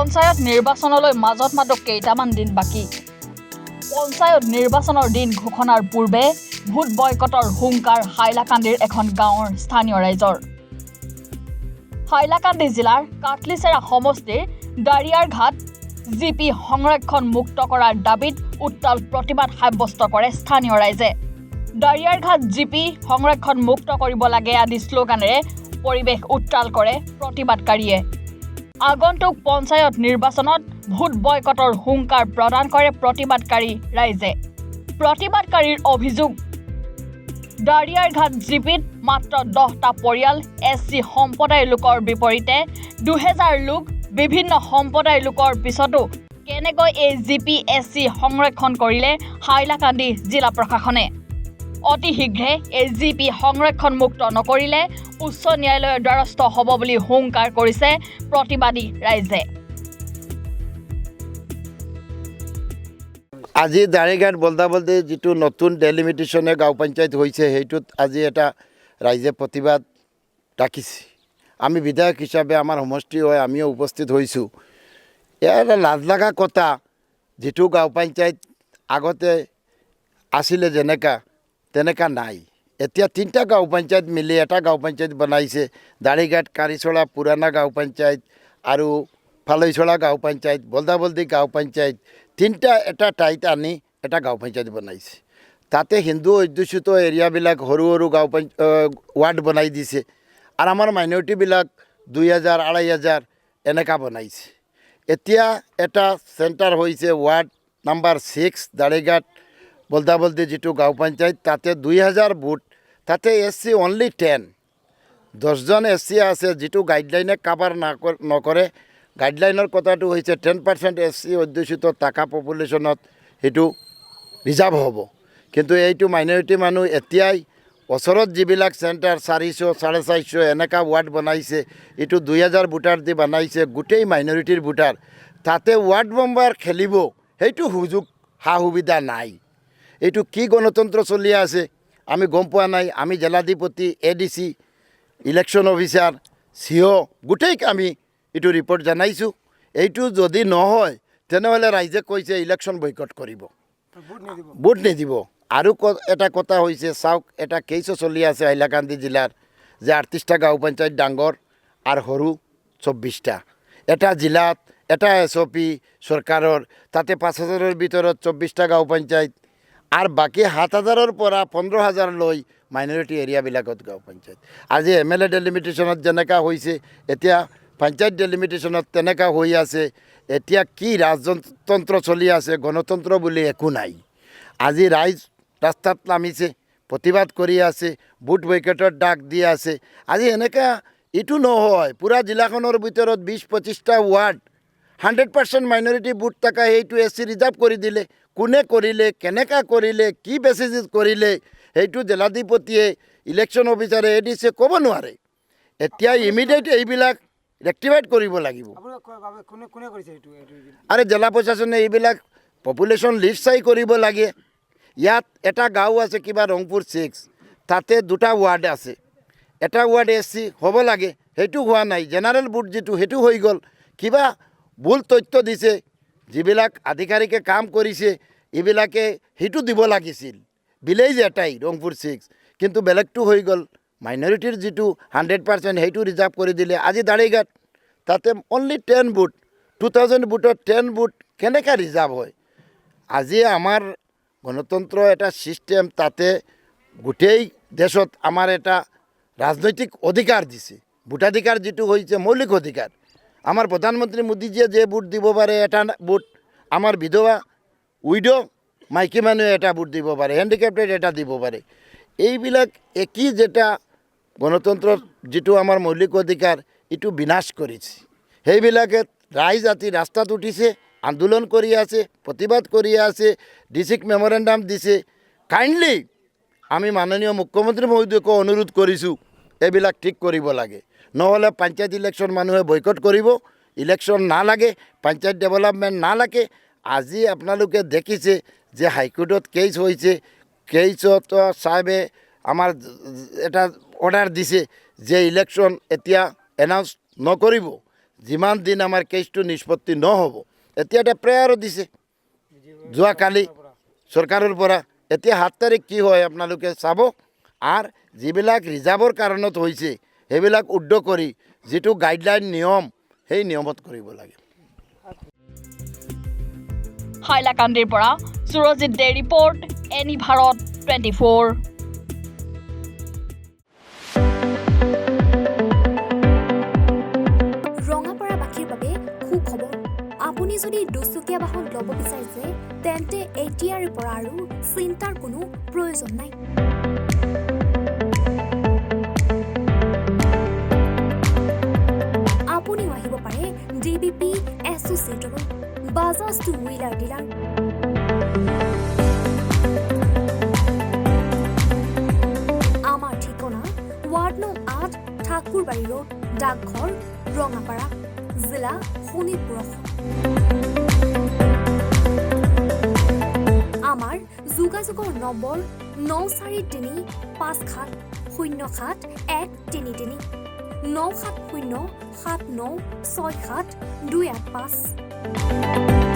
পঞ্চায়ত নিৰ্বাচনলৈ মাজত মাত্ৰ কেইটামান দিন বাকী। পঞ্চায়ত নিৰ্বাচনৰ দিন ঘোষণাৰ পূৰ্বে ভোট বয়কটৰ হুংকাৰ হাইলাকান্দিৰ এখন গাঁৱৰ স্থানীয় ৰাইজৰ। হাইলাকান্দি জিলাৰ কাটলিচেৰা সমষ্টিৰ দাৰিয়াৰঘাট জিপি সংৰক্ষণ মুক্ত কৰাৰ দাবীত উত্তাল প্ৰতিবাদ সাব্যস্ত কৰে স্থানীয় ৰাইজে। দাৰিয়াৰঘাট জিপি সংৰক্ষণ মুক্ত কৰিব লাগে আদি শ্লোগানেৰে পৰিৱেশ উত্তাল কৰে প্ৰতিবাদকাৰীয়ে। আগন্তুক পঞ্চায়ত নিৰ্বাচনত ভোট বয়কটৰ হুংকাৰ প্ৰদান কৰে প্ৰতিবাদকাৰী ৰাইজে। প্ৰতিবাদকাৰীৰ অভিযোগ, দাৰিয়াৰঘাট জিপিত মাত্ৰ 10টা পৰিয়াল SC সম্প্ৰদায়ৰ লোকৰ বিপৰীতে 2000 লোক বিভিন্ন সম্প্ৰদায়ৰ লোকৰ পিছতো কেনেকৈ এই জিপি SC সংৰক্ষণ কৰিলে হাইলাকান্দি জিলা প্ৰশাসনে। অতি শীঘ্ৰে এই জিপি সংৰক্ষণ মুক্ত নকৰিলে উচ্চ ন্যায়ালয়ৰ দ্বাৰস্থ হ'ব বুলি হুংকাৰ কৰিছে প্ৰতিবাদী ৰাইজে। আজি দাৰিঘাট বলদাবলদি যিটো নতুন ডেলিমিটেশ্যনে গাঁও পঞ্চায়ত হৈছে সেইটোত আজি এটা ৰাইজে প্ৰতিবাদ ৰাখিছে। আমি বিধায়ক হিচাপে আমাৰ সমষ্টি হৈ আমিও উপস্থিত হৈছোঁ। এয়া এটা লাজ লগা কথা, যিটো গাঁও পঞ্চায়ত আগতে আছিলে তেনেকা নাই। এতিয়া 3টা গাঁও পঞ্চায়ত মিলি এটা গাঁও পঞ্চায়ত বনাইছে। দাৰিঘাট কাৰিচলা পুৰাণা গাঁও পঞ্চায়ত আৰু ফালৈচলা গাঁও পঞ্চায়ত, বলদাবলদি গাঁও পঞ্চায়ত, 3টা এটা ঠাইত আনি এটা গাঁও পঞ্চায়ত বনাইছে। তাতে হিন্দু অধ্যুষিত এৰিয়াবিলাক সৰু সৰু গাঁও ৱাৰ্ড বনাই দিছে আৰু আমাৰ মাইনৰিটিবিলাক 2000 2500 এনেকা বনাইছে। এতিয়া এটা চেণ্টাৰ হৈছে ৱাৰ্ড নাম্বাৰ 6 দাৰিঘাট বলদাবলদি যিটো গাঁও পঞ্চায়ত, তাতে 2000 ভোট, তাতে SC অনলি 10জন SC আছে, যিটো গাইডলাইনে কাভাৰ নকৰে। গাইডলাইনৰ কথাটো হৈছে 10% SC অধ্যুষিত টাকা পপুলেশ্যনত সেইটো ৰিজাৰ্ভ হ'ব। কিন্তু এইটো মাইনৰিটি মানুহ এতিয়াই ওচৰত যিবিলাক চেণ্টাৰ 400 450 এনেকা ৱাৰ্ড বনাইছে, এইটো 2000 ভোটাৰ দি বনাইছে, গোটেই মাইনৰিটিৰ ভোটাৰ। তাতে ৱাৰ্ড মেম্বাৰ খেলিব সেইটো সুযোগ সা সুবিধা নাই। এইটো কি গণতন্ত্ৰ চলি আছে আমি গম পোৱা নাই। আমি জিলাধিপতি, ADC, ইলেকশ্যন অফিচাৰ, CO গোটেই আমি এইটো ৰিপৰ্ট জনাইছোঁ। এইটো যদি নহয় তেনেহ'লে ৰাইজে কৈছে ইলেকশ্যন বয়কট কৰিব, ভোট নিদিব। আৰু এটা কথা হৈছে, চাওক, এটা কেইছো চলি আছে হাইলাকান্দি জিলাৰ যে 38টা গাঁও পঞ্চায়ত ডাঙৰ আৰু সৰু 24টা। এটা জিলাত এটা SOP চৰকাৰৰ, তাতে 5000ৰ ভিতৰত 24টা গাঁও পঞ্চায়ত আৰু বাকী 7000ৰ পৰা 15000 লৈ মাইনৰিটি এৰিয়াবিলাকত গাঁও পঞ্চায়ত। আজি MLA ডেলিমিটেশ্যনত যেনেকুৱা হৈছে, এতিয়া পঞ্চায়ত ডেলিমিটেশ্যনত তেনেকুৱা হৈ আছে। এতিয়া কি ৰাজতন্ত্ৰ চলি আছে, গণতন্ত্ৰ বুলি একো নাই। আজি ৰাইজ ৰাস্তাত নামিছে, প্ৰতিবাদ কৰি আছে, ভোট বয়কটৰ ডাক দি আছে। আজি এনেকুৱা এইটো নহয়, পূৰা জিলাখনৰ ভিতৰত 20-25টা ৱাৰ্ড 100% মাইনৰিটি ভোট থকা সেইটো SC ৰিজাৰ্ভ কৰি দিলে। কোনে কৰিলে, কেনেকুৱা কৰিলে, কি বেচিছত কৰিলে সেইটো জিলাধিপতিয়ে, ইলেকশ্যন অফিচাৰে, ADC ক'ব নোৱাৰে। এতিয়া ইমিডিয়েট এইবিলাক ৰেক্টিফাইড কৰিব লাগিব। আৰু জিলা প্ৰশাসনে এইবিলাক পপুলেশ্যন লিষ্ট চাই কৰিব লাগে। ইয়াত এটা গাঁও আছে কিবা ৰংপুৰ 6, তাতে 2টা ৱাৰ্ড আছে, এটা ৱাৰ্ড SC হ'ব লাগে, সেইটো হোৱা নাই। জেনাৰেল ভোট যিটো সেইটো হৈ গ'ল। কিবা ভুল তথ্য দিছে, যিবিলাক আধিকাৰিকে কাম কৰিছে এইবিলাকে সেইটো দিব লাগিছিল। ভিলেজ এটাই ৰংপুৰ 6, কিন্তু বেলেগটো হৈ গ'ল। মাইনৰিটিৰ যিটো 100% সেইটো ৰিজাৰ্ভ কৰি দিলে। আজি দাৰিঘাট তাতে অনলি 10 ভোট, 2000 ভোটত 10 ভোট কেনেকৈ ৰিজাৰ্ভ হয়? আজি আমাৰ গণতন্ত্ৰ এটা ছিষ্টেম, তাতে গোটেই দেশত আমাৰ এটা ৰাজনৈতিক অধিকাৰ দিছে। ভোটাধিকাৰ যিটো হৈছে মৌলিক অধিকাৰ। আমাৰ প্ৰধানমন্ত্ৰী মোদীজীয়ে যে ভোট দিব পাৰে, এটা ভোট আমাৰ বিধৱা উইডো মাইকী মানুহে এটা ভোট দিব পাৰে, হেণ্ডিকেপ্টেড এটা দিব পাৰে। এইবিলাক একই যেটা গণতন্ত্ৰৰ যিটো আমাৰ মৌলিক অধিকাৰ এইটো বিনাশ কৰিছে। সেইবিলাকে ৰাইজ আজি ৰাস্তাত উঠিছে, আন্দোলন কৰি আছে, প্ৰতিবাদ কৰি আছে, ডিচিক মেমৰেণ্ডাম দিছে। কাইণ্ডলি আমি মাননীয় মুখ্যমন্ত্ৰী মহোদয়কো অনুৰোধ কৰিছোঁ, এইবিলাক ঠিক কৰিব লাগে। নহ'লে পঞ্চায়ত ইলেকশ্যন মানুহে বয়কট কৰিব। ইলেকশ্যন নালাগে, পঞ্চায়ত ডেভেলপমেণ্ট নালাগে। আজি আপোনালোকে দেখিছে যে হাইকোৰ্টত কেছ হৈছে, কেছত চাহেবে আমাৰ এটা অৰ্ডাৰ দিছে যে ইলেকশ্যন এতিয়া এনাউন্স নকৰিব। যিমান দিন আমাৰ কেছটো নিষ্পত্তি নহ'ব এতিয়া এটা প্ৰেয়াৰো দিছে যোৱাকালি চৰকাৰৰ পৰা এতিয়া 7 তাৰিখ কি হয় আপোনালোকে চাব আৰু যিবিলাক ৰিজাৰ্ভৰ কাৰণত হৈছে সেইবিলাক উদ্ধ কৰি যিটো গাইডলাইন নিয়ম সেই নিয়মত কৰিব লাগে হাইলাকান্দিৰ পৰা সুৰজিৎ দে ৰিপৰ্ট এনি ভাৰত 24 ৰঙাপাৰাবাসীৰ বাবে সুখবৰ আপুনি যদি দুচকীয়া বাহন ল'ব বিচাৰিছে তেন্তে এতিয়াৰে পৰা আৰু চিন্তাৰ কোনো প্ৰয়োজন নাই আপুনিও আহিব পাৰে ডিবিপি এছ'চিয়েটৰ বাজাজ টু হুইলাৰ ডিলাৰ আমাৰ ঠিকনা ৱাৰ্ড নং 8 ঠাকুৰবাৰী ৰোড ডাকঘৰ ৰঙাপাৰা জিলা শোণিতপুৰ আমাৰ যোগাযোগৰ নম্বৰ 9435707133 9707967285285